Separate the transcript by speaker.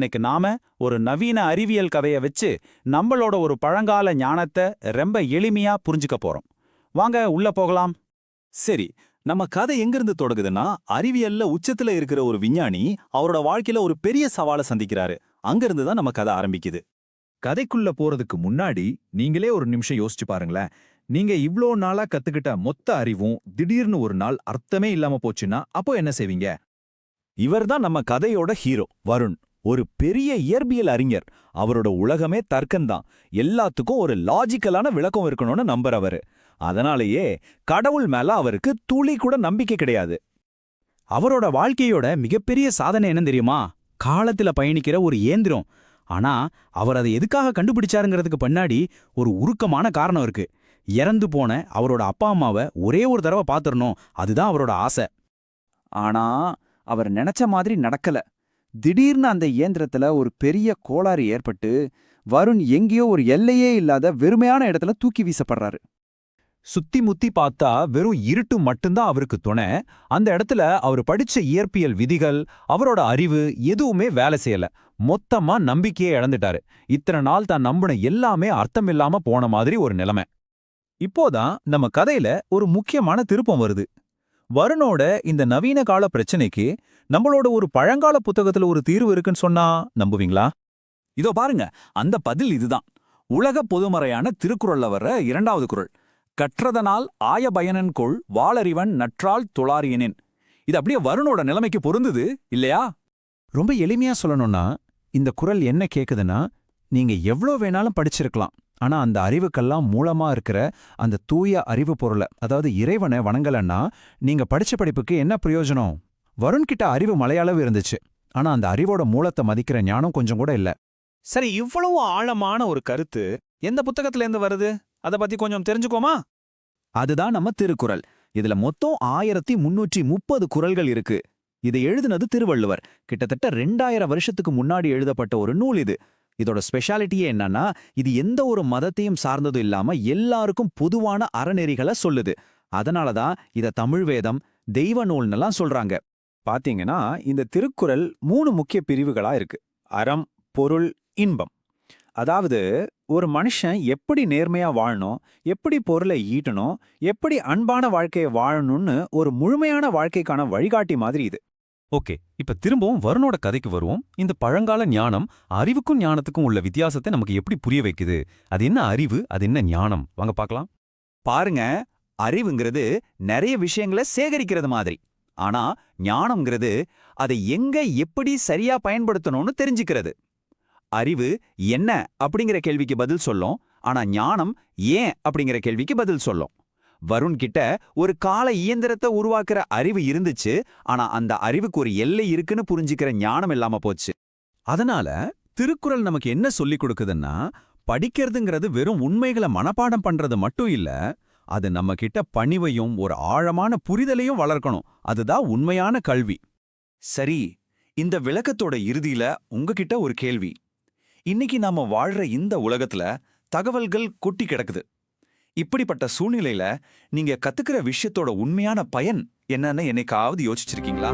Speaker 1: இன்னைக்கு நாம ஒரு நவீன அறிவியல் கதைய வச்சு நம்மளோட ஒரு பழங்கால ஞானத்தை ரொம்ப எளிமையா புரிஞ்சுக்க போறோம். வாங்க உள்ள போகலாம்.
Speaker 2: சரி, நம்ம கதை எங்கிருந்து தொடங்குதுன்னா, அறிவியல்ல உச்சத்துல இருக்கிற ஒரு விஞ்ஞானி அவரோட வாழ்க்கையில ஒரு பெரிய சவாலை சந்திக்கிறாரு. அங்கிருந்து தான் நம்ம கதை ஆரம்பிக்குது.
Speaker 3: கதைக்குள்ள போறதுக்கு முன்னாடி நீங்களே ஒரு நிமிஷம் யோசிச்சு பாருங்களேன். நீங்க இவ்ளோ நாளா கத்துக்கிட்ட மொத்த அறிவும் திடீர்னு ஒரு நாள் அர்த்தமே இல்லாம போச்சுன்னா அப்போ என்ன செய்வீங்க?
Speaker 2: இவர்தான் நம்ம கதையோட ஹீரோ வருண். ஒரு பெரிய இயற்பியல் அறிஞர். அவரோட உலகமே தர்க்கம்தான். எல்லாத்துக்கும் ஒரு லாஜிக்கலான விளக்கம் இருக்கணும்னு நம்புறவரு. அதனாலேயே கடவுள் மேல அவருக்கு துளி கூட நம்பிக்கை கிடையாது.
Speaker 1: அவரோட வாழ்க்கையோட மிகப்பெரிய சாதனை என்ன தெரியுமா? காலத்துல பயணிக்கிற ஒரு இயந்திரம். ஆனா அவர் அதை எதுக்காக கண்டுபிடிச்சாருங்கிறதுக்கு பின்னாடி ஒரு உருக்கமான காரணம் இருக்கு. இறந்து போன அவரோட அப்பா அம்மாவை ஒரே ஒரு தடவை பாத்துறணும், அதுதான் அவரோட ஆசை.
Speaker 4: ஆனா அவர் நினைச்ச மாதிரி நடக்கல. திடீர்னு அந்த இயந்திரத்துல ஒரு பெரிய கோளாறு ஏற்பட்டு வருண் எங்கேயோ ஒரு எல்லையே இல்லாத வெறுமையான இடத்துல தூக்கி வீசப்படுறாரு.
Speaker 2: சுத்தி முத்தி பார்த்தா வெறும் இருட்டு மட்டும்தான் அவருக்கு துணை. அந்த இடத்துல அவர் படிச்ச இயற்பியல் விதிகள், அவரோட அறிவு எதுவுமே வேலை செய்யல. மொத்தமா நம்பிக்கையே இழந்துட்டாரு. இத்தனை நாள் தான் நம்பின எல்லாமே அர்த்தமில்லாம போன மாதிரி ஒரு நிலைமை. இப்போதான் நம்ம கதையில ஒரு முக்கியமான திருப்பம் வருது. வருணோட இந்த நவீன கால பிரச்சனைக்கு நம்மளோட ஒரு பழங்கால புத்தகத்துல ஒரு தீர்வு இருக்குன்னு சொன்னா நம்புவீங்களா? இதோ பாருங்க, அந்த பதில் இதுதான். உலக பொதுமறையான திருக்குறள்ல வர்ற 2வது குறள். கற்றதனால் ஆய பயனன் கொள் வாளறிவன் நற்றால் துளாரியனின். இது அப்படியே வருணோட நிலைமைக்கு பொருந்துது இல்லையா?
Speaker 1: ரொம்ப எளிமையா சொல்லணும்னா, இந்த குறள் என்ன கேக்குதுன்னா, நீங்க எவ்வளோ வேணாலும் படிச்சிருக்கலாம். ஆனா அந்த அறிவுக்கெல்லாம் மூலமா இருக்கிற அந்த தூய அறிவு பொருளை, அதாவது இறைவனை வணங்கலன்னா நீங்க படிச்ச படிப்புக்கு என்ன பிரயோஜனம்? வருண் கிட்ட அறிவு மலையளவு இருந்துச்சு. ஆனா அந்த அறிவோட மூலத்தை மதிக்கிற ஞானம் கொஞ்சம் கூட இல்ல.
Speaker 2: சரி, இவ்வளவு ஆழமான ஒரு கருத்து எந்த புத்தகத்துல இருந்து வருது? அத பத்தி கொஞ்சம் தெரிஞ்சுக்கோமா? அதுதான் நம்ம திருக்குறள். இதுல மொத்தம் 1330 குறள்கள் இருக்கு. இதை எழுதுனது திருவள்ளுவர். கிட்டத்தட்ட 2000 வருஷத்துக்கு முன்னாடி எழுதப்பட்ட ஒரு நூல் இது. இதோட ஸ்பெஷாலிட்டியே என்னன்னா, இது எந்த ஒரு மதத்தையும் சார்ந்தது இல்லாம எல்லாருக்கும் பொதுவான அறநெறிகளை சொல்லுது. அதனாலதான் இத தமிழ் வேதம், தெய்வ நூல்னெல்லாம் சொல்றாங்க. பாத்தீங்கன்னா இந்த திருக்குறள் 3 முக்கிய பிரிவுகளா இருக்கு. அறம், பொருள், இன்பம். அதாவது ஒரு மனுஷன் எப்படி நேர்மையா வாழணும், எப்படி பொருளை ஈட்டணும், எப்படி அன்பான வாழ்க்கையை வாழணும்னு ஒரு முழுமையான வாழ்க்கைக்கான வழிகாட்டி மாதிரி இது.
Speaker 1: ஓகே, இப்ப திரும்பவும் வருணோட கதைக்கு வருவோம். இந்த பழங்கால ஞானம் அறிவுக்கும் ஞானத்துக்கும் உள்ள வித்தியாசத்தை நமக்கு எப்படி புரிய வைக்குது? அது என்ன அறிவு, அது என்ன ஞானம்? வாங்க பார்க்கலாம்.
Speaker 2: பாருங்க, அறிவுங்கிறது நிறைய விஷயங்களை சேகரிக்கிறது மாதிரி. ஆனா ஞானம்ங்கிறது அதை எங்க எப்படி சரியா பயன்படுத்தணும்னு தெரிஞ்சுக்கிறது. அறிவு என்ன அப்படிங்கிற கேள்விக்கு பதில் சொல்லும். ஆனா ஞானம் ஏன் அப்படிங்கிற கேள்விக்கு பதில் சொல்லும். வருண் கிட்ட ஒரு கால இயந்திரத்தை உருவாக்குற அறிவு இருந்துச்சு. ஆனா அந்த அறிவுக்கு ஒரு எல்லை இருக்குன்னு புரிஞ்சுக்கிற ஞானம் இல்லாம போச்சு.
Speaker 1: அதனால திருக்குறள் நமக்கு என்ன சொல்லிக் கொடுக்குதுன்னா, படிக்கிறதுங்கிறது வெறும் உண்மைகளை மனப்பாடம் பண்றது மட்டும் இல்ல, அது நம்ம கிட்ட பணிவையும் ஒரு ஆழமான புரிதலையும் வளர்க்கணும். அதுதான் உண்மையான கல்வி.
Speaker 2: சரி, இந்த விளக்கத்தோட இறுதியில உங்ககிட்ட ஒரு கேள்வி. இன்னைக்கு நாம வாழ்ற இந்த உலகத்துல தகவல்கள் கொட்டி கிடக்குது. இப்படிப்பட்ட சூழ்நிலையில நீங்க கத்துக்கிற விஷயத்தோட உண்மையான பயன் என்னன்னு என்னைக்காவது யோசிச்சிருக்கீங்களா?